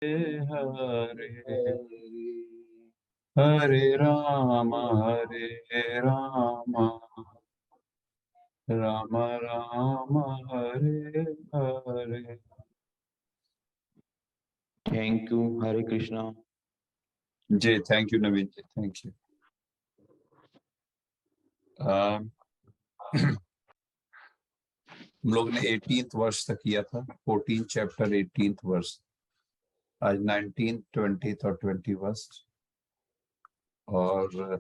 Hare Hare Ram Ram Ram Hare Hare. Thank you. Hare Krishna. जी thank you Naveen ji, thank you. हम लोग ने 18th वर्ष तक किया था, 14 चैप्टर 18th वर्ष। आज 19th 20th और 21st, और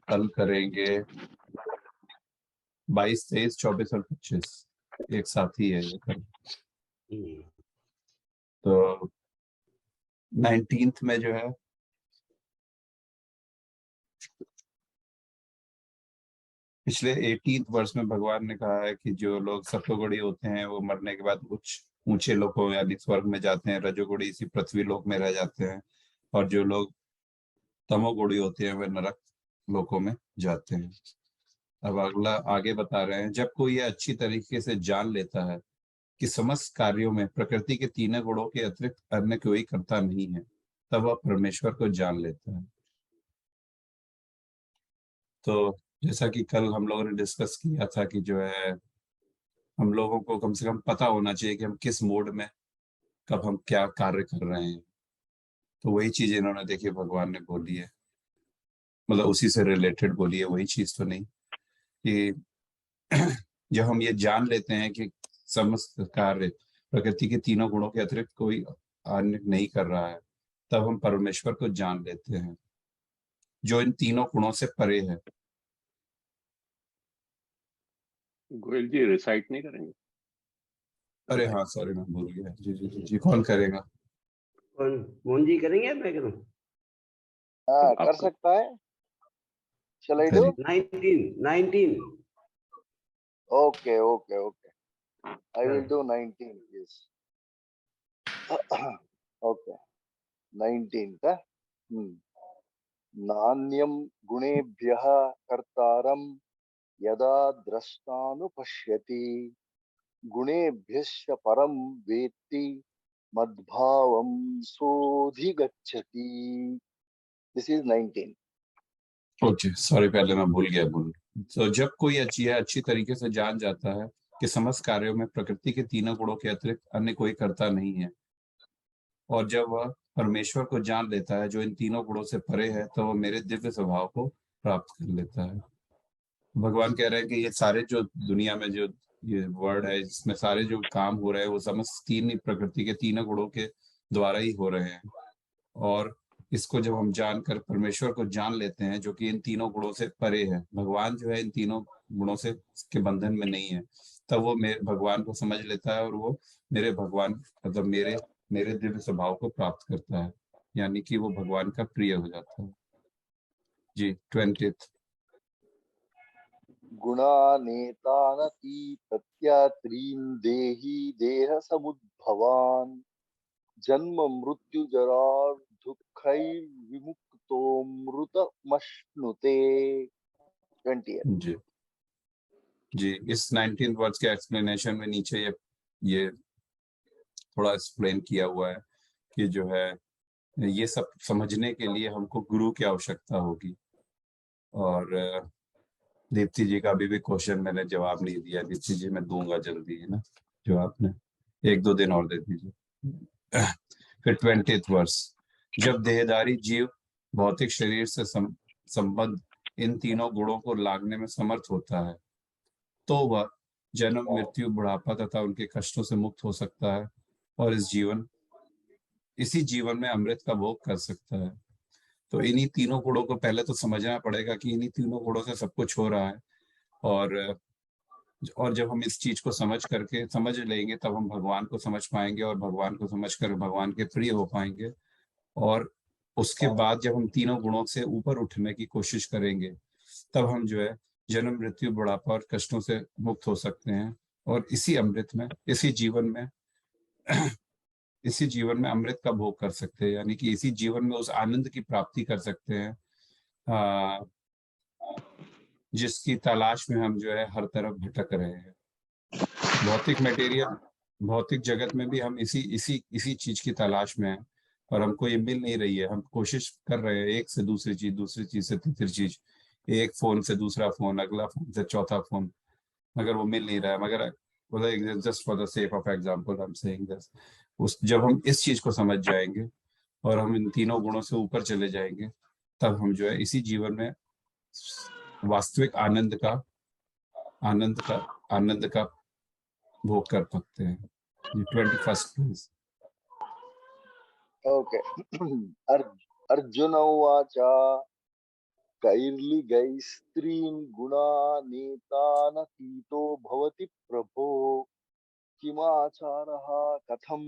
कल करेंगे 22 23 24 और 25, एक साथ ही है ये कल। तो 19th में जो है पिछले 18th वर्ष में भगवान ने कहा है कि जो लोग सत्वगुणी होते हैं वो मरने के बाद कुछ ऊंचे लोकों यानी स्वर्ग में जाते हैं, रजोगुणी इसी पृथ्वी लोक में रह जाते हैं, और जो लोग तमोगुणी होते हैं वे नरक लोकों में जाते हैं। अब अगला आगे बता रहे हैं, जब कोई यह अच्छी तरीके से जान लेता है कि समस्त कार्यों में प्रकृति के तीनों गुणों के अतिरिक्त अन्य कोई करता नहीं है, तब वह परमेश्वर को जान लेता है। तो जैसा कि कल हम लोगों ने डिस्कस किया था कि जो है हम लोगों को कम से कम पता होना चाहिए कि हम किस मोड में कब हम क्या कार्य कर रहे हैं। तो वही चीज इन्होंने देखिए भगवान ने बोली है, मतलब उसी से रिलेटेड बोली है, वही चीज तो नहीं कि जब हम ये जान लेते हैं कि समस्त कार्य प्रकृति के तीनों गुणों के अतिरिक्त कोई अन्य नहीं कर रहा है, तब हम परमेश्वर को जान लेते हैं जो इन तीनों गुणों से परे है। गोयल जी रिसाइट नहीं करेंगे? अरे हाँ सॉरी मैं भूल गया। जी जी जी जी, कौन करेगा? कौन? मोहन जी करेंगे? मैं करूं? हाँ कर सकता है। Shall I do? 19 Okay, okay, okay. I will do 19, yes. Okay, 19 था। नान्यं गुणेभ्यः कर्तारं यदा द्रष्टानुपश्यति गुणेभ्यश्च परं वेत्ति मद्भावं सोऽधिगच्छति। This is 19. ओके सॉरी, पहले मैं भूल गया भूल। तो जब कोई अच्छी तरीके से जान जाता है कि समस्त कार्यों में प्रकृति के तीनों गुणों के अतिरिक्त अन्य कोई करता नहीं है, और जब वह परमेश्वर को जान लेता है जो इन तीनों गुणों से परे है, तो वह मेरे दिव्य स्वभाव को प्राप्त कर लेता है। भगवान कह रहे हैं कि ये सारे जो दुनिया में जो ये वर्ड है, इसमें सारे जो काम हो रहे हैं वो समस्त तीन ही प्रकृति के तीनों गुणों के द्वारा ही हो रहे हैं। और इसको जब हम जानकर परमेश्वर को जान लेते हैं जो कि इन तीनों गुणों से परे है, भगवान जो है इन तीनों गुणों से के बंधन में नहीं है, तब वो मेरे भगवान को समझ लेता है और वो मेरे भगवान मतलब मेरे दिव्य स्वभाव को प्राप्त करता है, यानी कि वो भगवान का प्रिय हो जाता है। जी 20th। गुणानेतानति प्रत्यात्रीन् देहि देह समुद्भवान् जन्म मृत्यु जरा दुःखैर्विमुक्तो मृतमश्नुते। 20th। जी जी, इस 19th वर्ड्स के एक्सप्लेनेशन में नीचे ये थोड़ा एक्सप्लेन किया हुआ है कि जो है ये सब समझने के लिए हमको गुरु की आवश्यकता होगी। और दीप्ति जी का अभी भी क्वेश्चन मैंने जवाब नहीं दिया। दीप्ति जी मैं दूंगा जल्दी, है ना जवाब, ने 1-2 दिन और दे दीजिए। फिर 20th वर्ष, जब देहधारी जीव भौतिक शरीर से संबद्ध इन तीनों गुणों को लागने में समर्थ होता है, तो वह जन्म मृत्यु बुढ़ापा तथा उनके कष्टों से मुक्त हो सकता है और इसी जीवन में अमृत का भोग कर सकता है। तो इन्हीं तीनों गुणों को पहले तो समझना पड़ेगा कि इन्हीं तीनों गुणों से सब कुछ हो रहा है। और जब हम इस चीज को समझ लेंगे तब हम भगवान को समझ पाएंगे, और भगवान को समझकर भगवान के प्रिय हो पाएंगे। और उसके बाद जब हम तीनों गुणों से ऊपर उठने की कोशिश करेंगे, तब हम जो है जन्म मृत्यु बुढ़ापा और कष्टों से मुक्त हो सकते हैं, और इसी अमृत में इसी जीवन में अमृत का भोग कर सकते हैं, यानी कि इसी जीवन में उस आनंद की प्राप्ति कर सकते हैं जिसकी तलाश में हम जो है हर तरफ भटक रहे हैं। भौतिक मटेरियल भौतिक जगत में भी हम इसी चीज की तलाश में हैं और हमको ये मिल नहीं रही है। हम कोशिश कर रहे हैं एक से दूसरी चीज से तीसरी चीज, एक फोन से दूसरा फोन, अगला फोन से चौथा फोन, मगर वो मिल नहीं रहा है। मगर just for the sake of example I am saying this, उस जब हम इस चीज को समझ जाएंगे और हम इन तीनों गुणों से ऊपर चले जाएंगे, तब हम जो है इसी जीवन में वास्तविक आनंद का भोग कर सकते हैं। 21st please. ओके। अर्जुन उवाच कैर्लिगैस्त्रीन् गुणानीतानतीतो भवति प्रभो किमाचारः कथं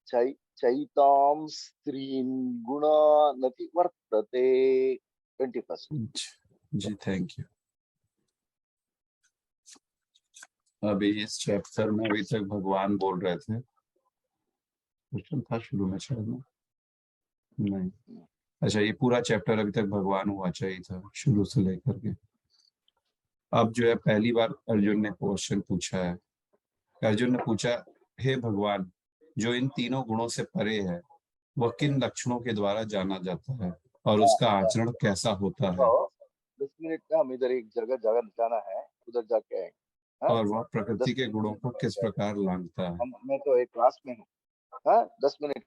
चैतां स्त्रीन् गुणानति वर्तते। 21st। जी थैंक यू। अभी इस चैप्टर में अभी तक भगवान बोल रहे थे, क्वेश्चन था शुरू में शायद ना? नहीं, अच्छा ये पूरा चैप्टर अभी तक भगवान हुआ चाहिए था शुरू से लेकर के। अब जो है पहली बार अर्जुन ने क्वेश्चन पूछा है। अर्जुन ने पूछा, हे भगवान, जो इन तीनों गुणों से परे है वह किन लक्षणों के द्वारा जाना जाता है और उसका आचरण कैसा होता है? 10 मिनट में हम इधर एक जगह जाना है, उधर जाके आएंगे। और वह प्रकृति के गुणों को किस प्रकार लांघता है? मैं तो एक क्लास में हूँ। 10 मिनट।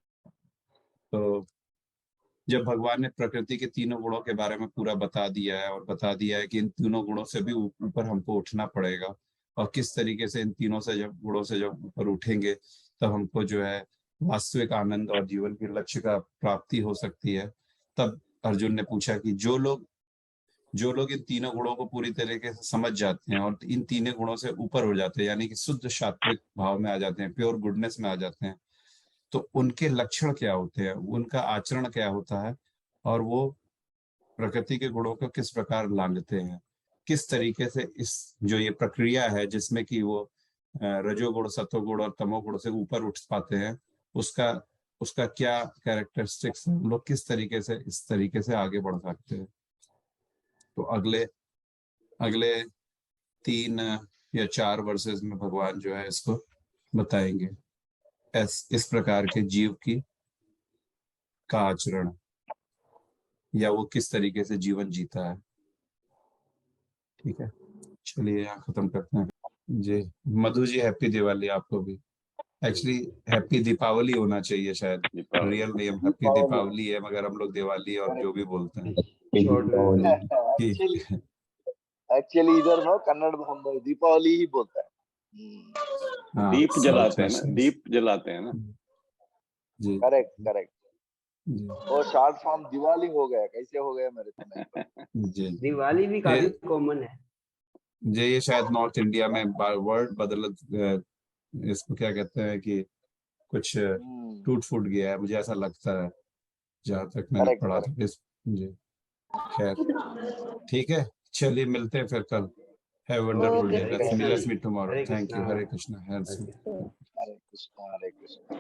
तो जब भगवान ने प्रकृति के तीनों गुणों के बारे में पूरा बता दिया है और बता दिया है कि इन तीनों गुणों से भी ऊपर हमको उठना पड़ेगा और किस तरीके से इन तीनों से जब गुणों से जब ऊपर उठेंगे तब हमको जो है वास्तविक आनंद और जीवन के लक्ष्य का प्राप्ति हो सकती है, तब अर्जुन ने पूछा कि जो लोग इन तीनों गुणों को पूरी तरीके से समझ जाते हैं और इन तीनों गुणों से ऊपर हो जाते हैं, यानी कि शुद्ध सात्विक भाव में आ जाते हैं, प्योर गुडनेस में आ जाते हैं, तो उनके लक्षण क्या होते हैं, उनका आचरण क्या होता है और वो प्रकृति के गुणों को किस प्रकार लांघते हैं, किस तरीके से इस जो ये प्रक्रिया है जिसमें कि वो रजोगुण, सत्वगुण और तमोगुण से ऊपर उठ पाते हैं, उसका क्या कैरेक्टरिस्टिक्स है, हम लोग किस तरीके से इस तरीके से आगे बढ़ सकते हैं। तो अगले 3 या 4 वर्सेस में भगवान जो है इसको बताएंगे, इस प्रकार के जीव का आचरण या वो किस तरीके से जीवन जीता है। ठीक है, चलिए यहाँ खत्म करते हैं। जी मधु जी, हैप्पी दिवाली आपको भी। एक्चुअली हैप्पी दीपावली होना चाहिए शायद, रियल नेम हैप्पी दीपावली है, मगर हम लोग दिवाली और जो भी बोलते हैं। एक्चुअली इधर में कन्नड़ में हम दीपावली ही बोलते हैं। दीप जलाते हैं ना, दीप जलाते हैं ना। जी करेक्ट। वो शॉर्ट फॉर्म दिवाली हो गया, कैसे हो गया मेरे को? जी दिवाली भी काफी कॉमन है जी। ये शायद नॉर्थ इंडिया में वर्ड बदल, इसको क्या कहते हैं कि कुछ टूट फूट गया है, मुझे ऐसा लगता है जहाँ तक मैंने पढ़ा था। जी खैर ठीक है, चलिए मिलते हैं फिर कल। Have a wonderful day. Let's meet tomorrow. Thank you. Hare Krishna. Hare Krishna.